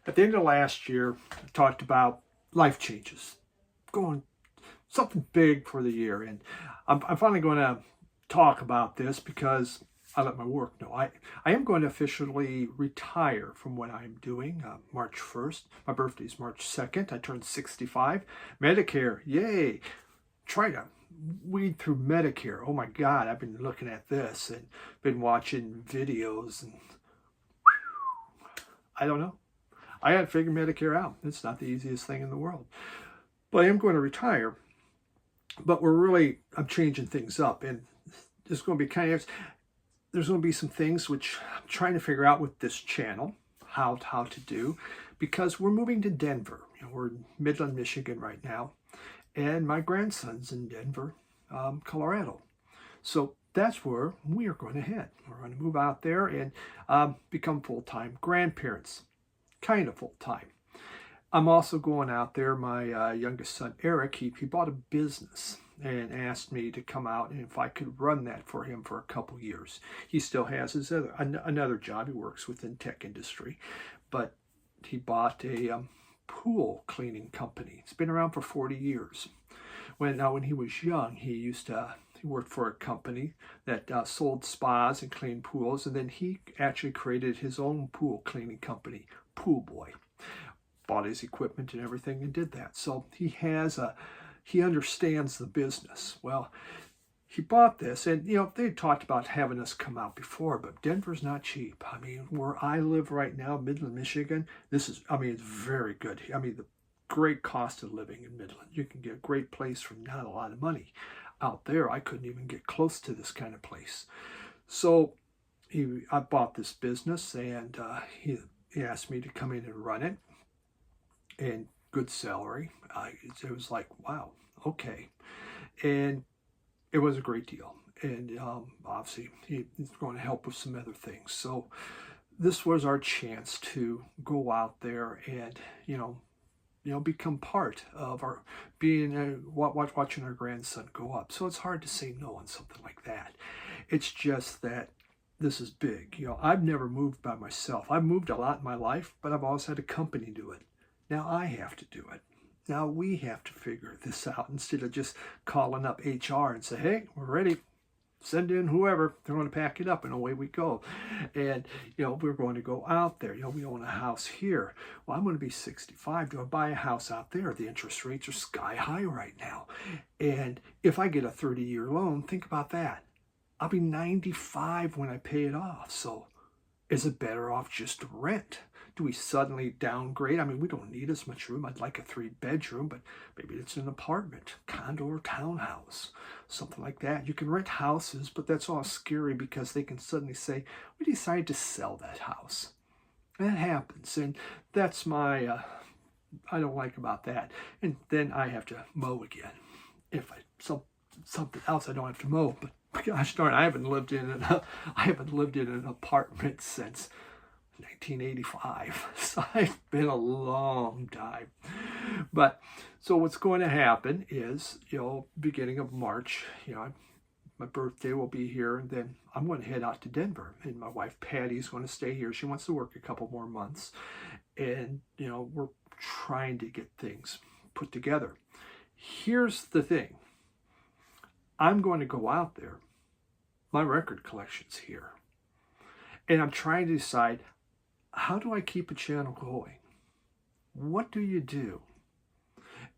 At the end of last year, I talked about life changes, going something big for the year. And I'm finally going to talk about this because I let my work know. I am going to officially retire from what I'm doing March 1st. My birthday is March 2nd. I turned 65. Medicare, yay. Try to weed through Medicare. Oh my God, I've been looking at this and been watching videos and I don't know. I had to figure Medicare out. It's not the easiest thing in the world. But I am going to retire. But I'm changing things up. And there's going to be there's going to be some things which I'm trying to figure out with this channel, how to do. Because we're moving to Denver. We're in Midland, Michigan right now. And my grandson's in Denver, Colorado. So that's where we are going to head. We're going to move out there and become full-time grandparents. Kind of full-time. I'm also going out there. My youngest son, Eric, he bought a business and asked me to come out and if I could run that for him for a couple years. He still has his another job. He works within tech industry, but he bought a pool cleaning company. It's been around for 40 years. When he was young, he worked for a company that sold spas and cleaned pools, and then he actually created his own pool cleaning company, Pool Boy. Bought his equipment and everything and did that. So he understands the business. Well, he bought this, and they talked about having us come out before, but Denver's not cheap. I mean, where I live right now, Midland, Michigan, it's very good. I mean, the great cost of living in Midland. You can get a great place for not a lot of money. Out there, I couldn't even get close to this kind of place. So I bought this business, and he asked me to come in and run it, and good salary. It was like, wow, okay. And it was a great deal. And obviously, he's going to help with some other things. So this was our chance to go out there and, become part of our watching our grandson go up. So it's hard to say no on something like that. It's just that this is big. I've never moved by myself. I've moved a lot in my life, but I've always had a company do it. Now I have to do it. Now we have to figure this out instead of just calling up HR and say, hey, we're ready. Send in whoever. They're going to pack it up and away we go. And, we're going to go out there. We own a house here. Well, I'm going to be 65. Do I buy a house out there? The interest rates are sky high right now. And if I get a 30-year loan, think about that. I'll be 95 when I pay it off. So is it better off just to rent? Do we suddenly downgrade? I mean, we don't need as much room. I'd like a 3-bedroom, but maybe it's an apartment, condo, or townhouse, something like that. You can rent houses, but that's all scary because they can suddenly say, we decided to sell that house. That happens, and that's I don't like about that. And then I have to mow again. If something else, I don't have to mow, but gosh darn, I haven't lived in an apartment since 1985. So it's been a long time. But so what's going to happen is, beginning of March, my birthday will be here, and then I'm going to head out to Denver. And my wife Patty's going to stay here. She wants to work a couple more months. And, we're trying to get things put together. Here's the thing. I'm going to go out there. My record collection's here. And I'm trying to decide, how do I keep a channel going? What do you do?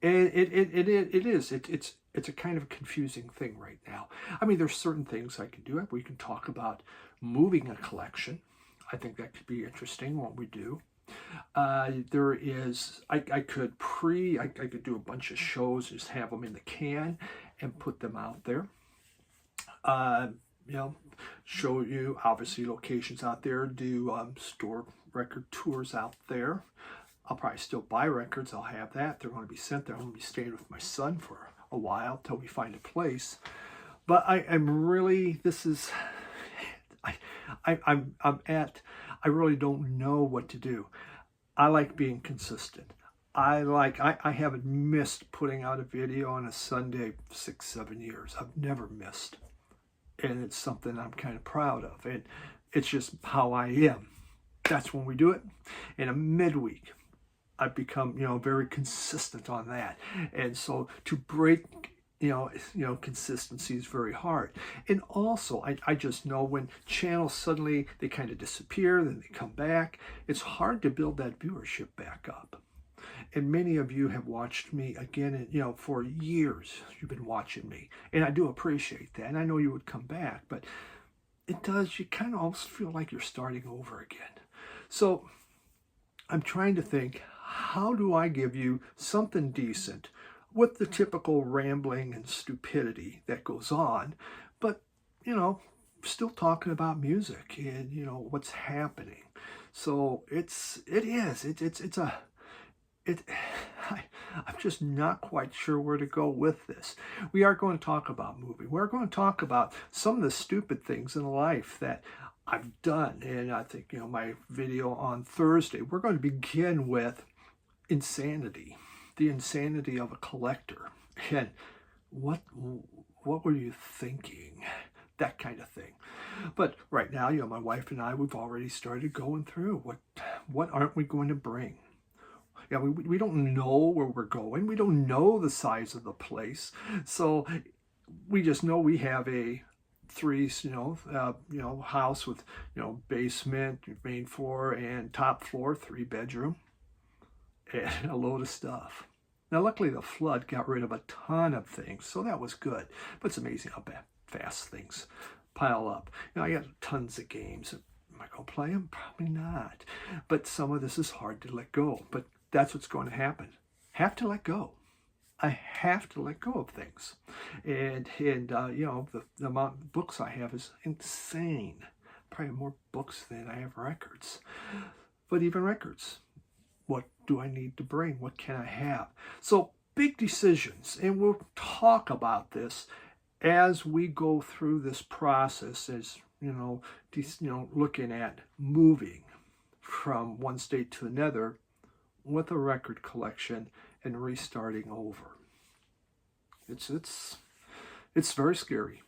And it's a kind of a confusing thing right now. I mean, there's certain things I can do. We can talk about moving a collection. I think that could be interesting, what we do. I could do a bunch of shows, just have them in the can and put them out there. Show you obviously locations out there, do store record tours out there. I'll probably still buy records. I'll have that. They're going to be sent there. I'm going to be staying with my son for a while till we find a place. But I really don't know what to do. I like being consistent. I haven't missed putting out a video on a Sunday 6-7 years. I've never missed. And it's something I'm kind of proud of. And it's just how I am. That's when we do it. In a midweek, I've become, very consistent on that. And so to break, consistency is very hard. And also, I just know when channels suddenly, they kind of disappear, then they come back, it's hard to build that viewership back up. And many of you have watched me again, and for years, you've been watching me. And I do appreciate that. And I know you would come back, but it does, you kind of almost feel like you're starting over again. So I'm trying to think, how do I give you something decent with the typical rambling and stupidity that goes on, but, still talking about music and, what's happening. So I'm just not quite sure where to go with this. We are going to talk about movie. We're going to talk about some of the stupid things in life that I've done. And I think, my video on Thursday, we're going to begin with insanity, the insanity of a collector. And what were you thinking? That kind of thing. But right now, my wife and I, we've already started going through what aren't we going to bring? Yeah, we don't know where we're going. We don't know the size of the place. So we just know we have a house with, basement, main floor, and top floor, 3-bedroom, and a load of stuff. Now, luckily, the flood got rid of a ton of things, so that was good. But it's amazing how fast things pile up. I got tons of games. Am I going to play them? Probably not. But some of this is hard to let go. But that's what's going to happen. Have to let go. I have to let go of things. And the amount of books I have is insane. Probably more books than I have records. But even records, what do I need to bring? What can I have? So big decisions. And we'll talk about this as we go through this process, as, looking at moving from one state to another with a record collection and restarting over. It's very scary.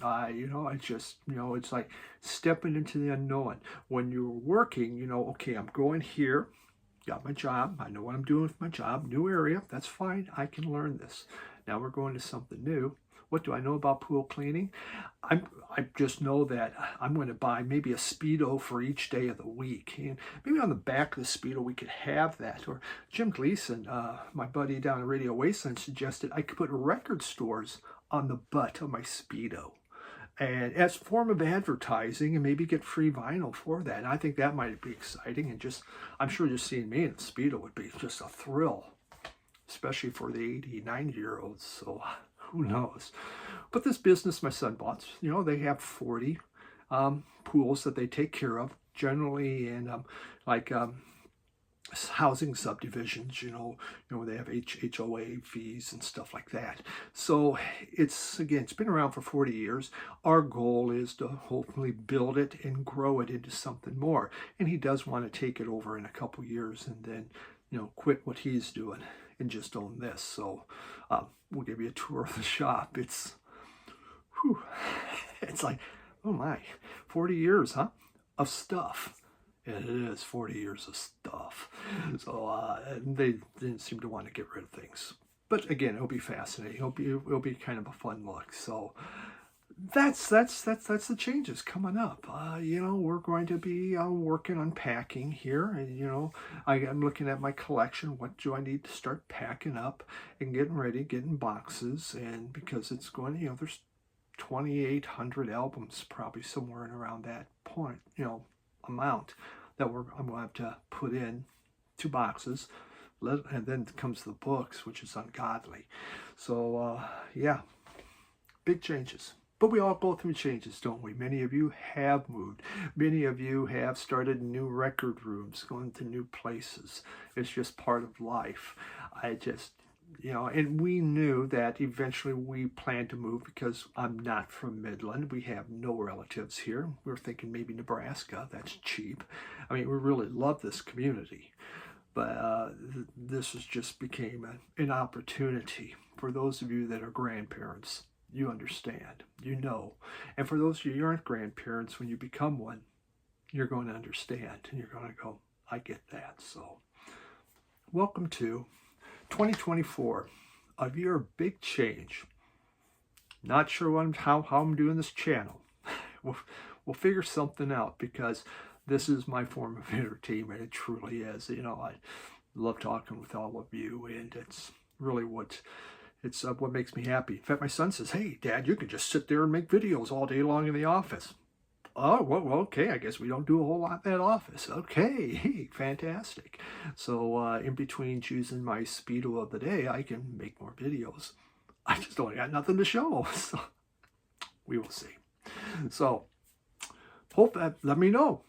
It's like stepping into the unknown. When you're working, okay, I'm going here, got my job, I know what I'm doing with my job, new area, that's fine, I can learn this. Now we're going to something new. What do I know about pool cleaning? I just know that I'm going to buy maybe a Speedo for each day of the week. And maybe on the back of the Speedo we could have that. Or Jim Gleason, my buddy down at Radio Wasteland, suggested I could put record stores on the butt of my Speedo. And as a form of advertising, and maybe get free vinyl for that. And I think that might be exciting. And I'm sure just seeing me in a Speedo would be just a thrill, especially for the 80, 90-year-olds. So who knows? But this business my son bought, they have 40 pools that they take care of, generally in housing subdivisions, they have HOA fees and stuff like that. So it's been around for 40 years. Our goal is to hopefully build it and grow it into something more. And he does want to take it over in a couple years and then, quit what he's doing and just own this. So we'll give you a tour of the shop. It's like, oh my, 40 years, huh? Of stuff. It is 40 years of stuff. So they didn't seem to want to get rid of things. But again, it'll be fascinating. It'll be kind of a fun look. So that's the changes coming up. We're going to be working on packing here, and I'm looking at my collection. What do I need to start packing up and getting ready, getting boxes, and because it's going, there's 2,800 albums, probably somewhere in around that point, amount that I'm going to have to put in 2 boxes. And then comes the books, which is ungodly. So, big changes. But we all go through changes, don't we? Many of you have moved. Many of you have started new record rooms, going to new places. It's just part of life. And we knew that eventually we planned to move because I'm not from Midland. We have no relatives here. We were thinking maybe Nebraska. That's cheap. I mean, we really love this community. But this just became an opportunity for those of you that are grandparents. You understand, and for those of you who aren't grandparents, when you become one, you're going to understand, and you're going to go, I get that. So welcome to 2024, a year of big change. Not sure how I'm doing this channel. We'll figure something out, because this is my form of entertainment. It truly is. You know, I love talking with all of you, and it's really what makes me happy. In fact, my son says, "Hey, Dad, you can just sit there and make videos all day long in the office." Oh, well, okay. I guess we don't do a whole lot in that office. Okay, hey, fantastic. So in between choosing my speedo of the day, I can make more videos. I just don't got nothing to show. So we will see. So hope that, let me know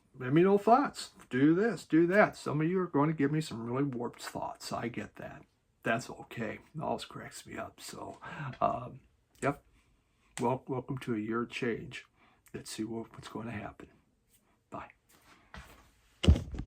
thoughts. Do this, do that. Some of you are going to give me some really warped thoughts. I get that. That's okay. It always cracks me up. So, yep. Well, welcome to a year of change. Let's see what's going to happen.